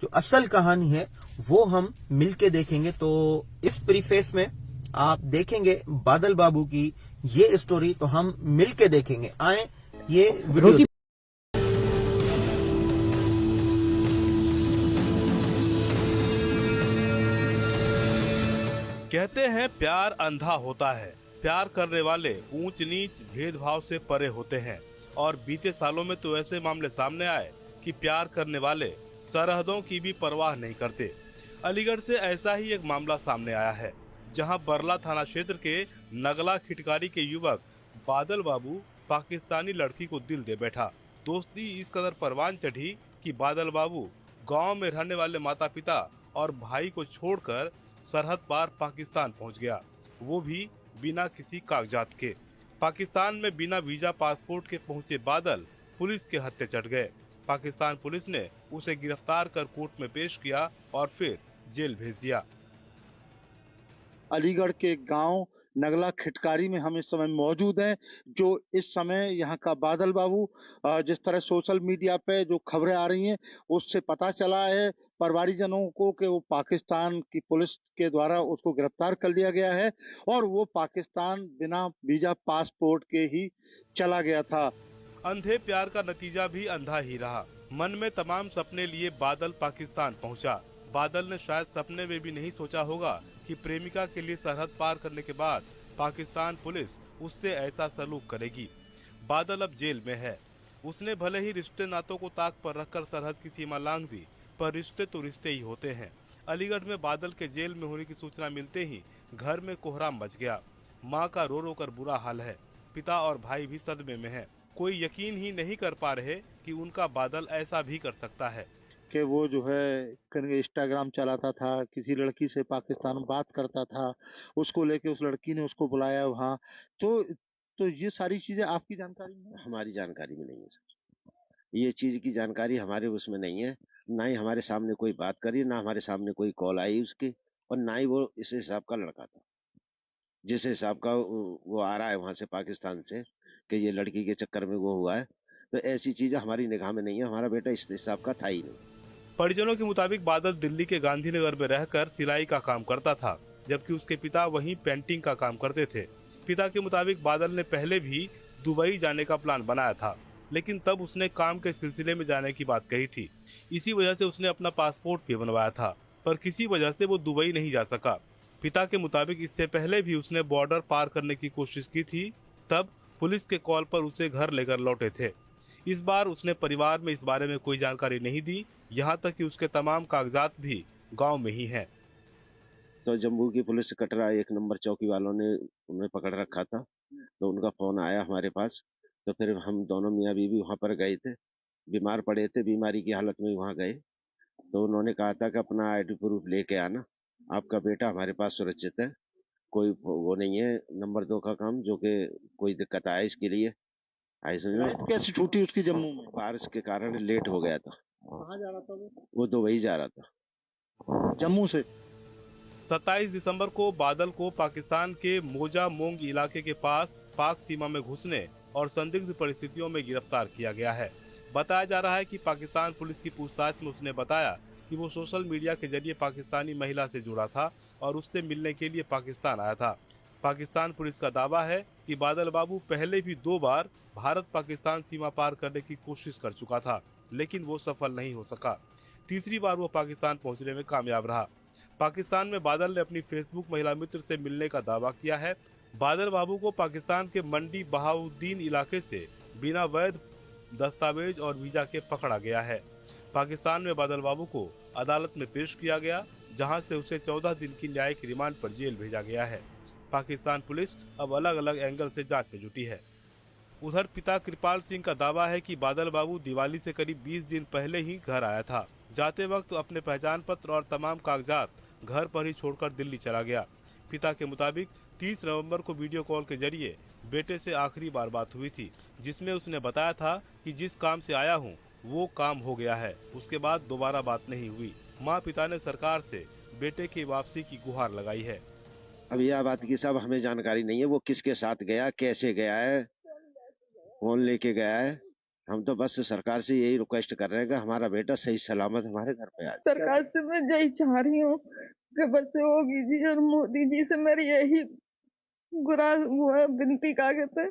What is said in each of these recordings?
जो असल कहानी है वो हम मिलके देखेंगे। तो इस प्रीफेस में आप देखेंगे बादल बाबू की ये स्टोरी, तो हम मिलके देखेंगे। आए ये वीडियो। कहते हैं प्यार अंधा होता है, प्यार करने वाले ऊंच नीच भेदभाव से परे होते हैं। और बीते सालों में तो ऐसे मामले सामने आए कि प्यार करने वाले सरहदों की भी परवाह नहीं करते। अलीगढ़ से ऐसा ही एक मामला सामने आया है, जहां बरला थाना क्षेत्र के नगला खिटकारी के युवक बादल बाबू पाकिस्तानी लड़की को दिल दे बैठा। दोस्ती इस कदर परवान चढ़ी कि बादल बाबू गांव में रहने वाले माता पिता और भाई को छोड़कर सरहद पार पाकिस्तान पहुंच गया, वो भी बिना किसी कागजात के। पाकिस्तान में बिना वीजा पासपोर्ट के पहुंचे बादल पुलिस के हत्थे चढ़ गए। पाकिस्तान पुलिस ने उसे गिरफ्तार कर कोर्ट में पेश किया और फिर जेल भेज दिया। अलीगढ़ के गांव नगला खिटकारी में हम इस समय मौजूद हैं। जो इस समय यहाँ का बादल बाबू, जिस तरह सोशल मीडिया पे जो खबरें आ रही हैं उससे पता चला है परिवारजनों को कि वो पाकिस्तान की पुलिस के द्वारा उसको गिरफ्तार कर लिया गया है और वो पाकिस्तान बिना वीजा पासपोर्ट के ही चला गया था। अंधे प्यार का नतीजा भी अंधा ही रहा। मन में तमाम सपने लिए बादल पाकिस्तान पहुंचा। बादल ने शायद सपने में भी नहीं सोचा होगा कि प्रेमिका के लिए सरहद पार करने के बाद पाकिस्तान पुलिस उससे ऐसा सलूक करेगी। बादल अब जेल में है। उसने भले ही रिश्ते नातों को ताक पर रखकर सरहद की सीमा लांघ दी, पर रिश्ते तो रिश्ते ही होते हैं। अलीगढ़ में बादल के जेल में होने की सूचना मिलते ही घर में कोहराम मच गया। माँ का रो रो कर बुरा हाल है, पिता और भाई भी सदमे में है। कोई यकीन ही नहीं कर पा रहे कि उनका बादल ऐसा भी कर सकता है। कि वो जो है इंस्टाग्राम चलाता था, किसी लड़की से पाकिस्तान में बात करता था, उसको लेके उस लड़की ने उसको बुलाया वहाँ। तो ये सारी चीजें आपकी जानकारी में है? हमारी जानकारी में नहीं है सर। ये चीज की जानकारी हमारे उसमें नहीं है। ना ही हमारे सामने कोई बात करी, ना हमारे सामने कोई कॉल आई उसकी, और ना ही वो इस हिसाब का लड़का था जिस हिसाब का वो आ रहा है वहां से पाकिस्तान से कि ये लड़की के चक्कर में वो हुआ है। तो ऐसी चीजें हमारी निगाह में नहीं है। हमारा बेटा इस हिसाब का था ही नहीं। परिजनों के मुताबिक बादल दिल्ली के गांधीनगर में रहकर सिलाई का काम करता था, जबकि उसके पिता वहीं पेंटिंग का काम करते थे। पिता के मुताबिक बादल ने पहले भी दुबई जाने का प्लान बनाया था, लेकिन तब उसने काम के सिलसिले में जाने की बात कही थी। इसी वजह से उसने अपना पासपोर्ट भी बनवाया था, पर किसी वजह से वो दुबई नहीं जा सका। पिता के मुताबिक इससे पहले भी उसने बॉर्डर पार करने की कोशिश की थी, तब पुलिस के कॉल पर उसे घर लेकर लौटे थे। इस बार उसने परिवार में इस बारे में कोई जानकारी नहीं दी, यहाँ तक कि उसके तमाम कागजात भी गांव में ही हैं। तो जम्मू की पुलिस कटरा 1 नंबर चौकी वालों ने उन्हें पकड़ रखा था, तो उनका फोन आया हमारे पास। तो फिर हम दोनों मियाँ बीवी वहां पर गए थे। बीमार पड़े थे, बीमारी की हालत में वहां गए। तो उन्होंने कहा था कि अपना आईडी प्रूफ लेके आना, आपका बेटा हमारे पास सुरक्षित है, कोई वो नहीं है नंबर 2 का काम जो कि कोई दिक्कत आए इसके लिए। आई समझ में। फ्लाइट कैसे छूटी उसकी जम्मू में? बारिश के कारण लेट हो गया था। कहाँ जा रहा था वो दुबई जा रहा था जम्मू से। 27 दिसंबर को बादल को पाकिस्तान के मोजा मोंग इलाके के पास पाक सीमा में घुसने और संदिग्ध परिस्थितियों में गिरफ्तार किया गया है। बताया जा रहा है कि पाकिस्तान पुलिस की पूछताछ में उसने बताया कि वो सोशल मीडिया के जरिए पाकिस्तानी महिला से जुड़ा था और उससे मिलने के लिए पाकिस्तान आया था। पाकिस्तान पुलिस का दावा है कि बादल बाबू पहले भी 2 बार भारत पाकिस्तान सीमा पार करने की कोशिश कर चुका था, लेकिन वो सफल नहीं हो सका। तीसरी बार वो पाकिस्तान पहुंचने में कामयाब रहा। पाकिस्तान में बादल ने अपनी फेसबुक महिला मित्र से मिलने का दावा किया है। बादल बाबू को पाकिस्तान के मंडी बहाउद्दीन इलाके से बिना वैध दस्तावेज और वीजा के पकड़ा गया है। पाकिस्तान में बादल बाबू को अदालत में पेश किया गया, जहां से उसे 14 दिन की न्यायिक रिमांड पर जेल भेजा गया है। पाकिस्तान पुलिस अब अलग अलग एंगल से जांच में जुटी है। उधर पिता कृपाल सिंह का दावा है कि बादल बाबू दिवाली से करीब 20 दिन पहले ही घर आया था। जाते वक्त अपने पहचान पत्र और तमाम कागजात घर पर ही छोड़कर दिल्ली चला गया। पिता के मुताबिक 30 नवंबर को वीडियो कॉल के जरिए बेटे से आखिरी बार बात हुई थी, जिसमें उसने बताया था कि जिस काम से आया हूं वो काम हो गया है। उसके बाद दोबारा बात नहीं हुई। माँ पिता ने सरकार से बेटे की वापसी की गुहार लगाई है। अब यह बात की सब हमें जानकारी नहीं है, वो किसके साथ गया, कैसे गया है, कौन लेके गया है, हम तो बस सरकार से यही रिक्वेस्ट कर रहे हैं कि हमारा बेटा सही सलामत हमारे घर पे आ जाए। सरकार से मैं यही चाह रही हूँ कि बस योगी जी और मोदी जी से मेरी यही गुराज वो है, विनती कागज है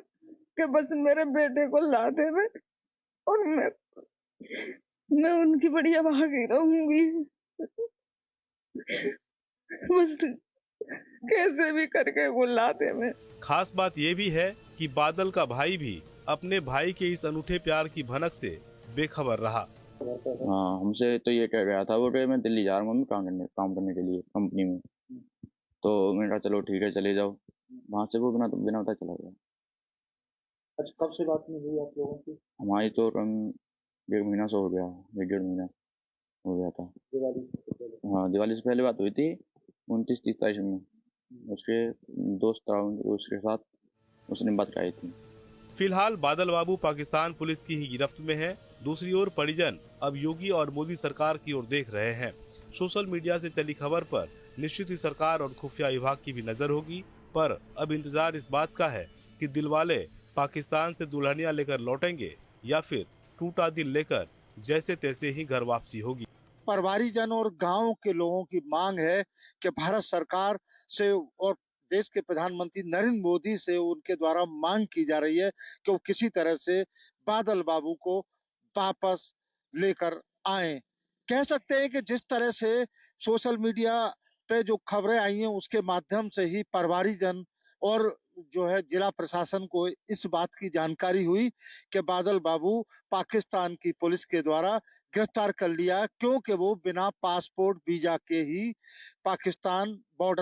कि बस मेरे बेटे को ला देवे और मैं उनकी बढ़िया भागी रहूंगी। बस कैसे भी करके वो ला देवे। खास बात ये भी है कि बादल का भाई भी अपने भाई के इस अनूठे प्यार की भनक से बेखबर रहा। हाँ, हमसे तो ये कह गया था वो कि मैं दिल्ली जा रहा हूँ मम्मी काम करने के लिए कंपनी में। तो मैंने कहा चलो ठीक है चले जाओ। वहाँ से वो बिना बताए चला गया। अच्छा, कब से बात नहीं हुई आप लोगों की? हमारी तो 1 महीना से हो गया, 1.5 महीना हो गया था। दिवाली से पहले? हाँ, दिवाली से पहले बात हुई थी 29-30 तारीख में। उसके दोस्त था उसके साथ, उसने बात कराई थी। फिलहाल बादल बाबू पाकिस्तान पुलिस की ही गिरफ्त में है। दूसरी ओर परिजन अब योगी और मोदी सरकार की ओर देख रहे हैं। सोशल मीडिया से चली खबर पर निश्चित ही सरकार और खुफिया विभाग की भी नजर होगी, पर अब इंतजार इस बात का है कि दिलवाले पाकिस्तान से दुल्हनियां लेकर लौटेंगे या फिर टूटा दिल लेकर जैसे तैसे ही घर वापसी होगी। परिवारी जन और गांव के लोगों की मांग है कि भारत सरकार से और देश के प्रधानमंत्री नरेंद्र मोदी से उनके द्वारा मांग की जा रही है कि वो किसी तरह से बादल बाबू को वापस लेकर आए। कह सकते हैं कि जिस तरह से सोशल मीडिया पे जो खबरें आई हैं उसके माध्यम से ही परिवारी जन और जो है जिला प्रशासन को इस बात की जानकारी हुई कि बादल बाबू पाकिस्तान की पुलिस के द्वारा गिरफ्तार कर लिया, क्योंकि वो बिना पासपोर्ट वीजा के ही पाकिस्तान बॉर्डर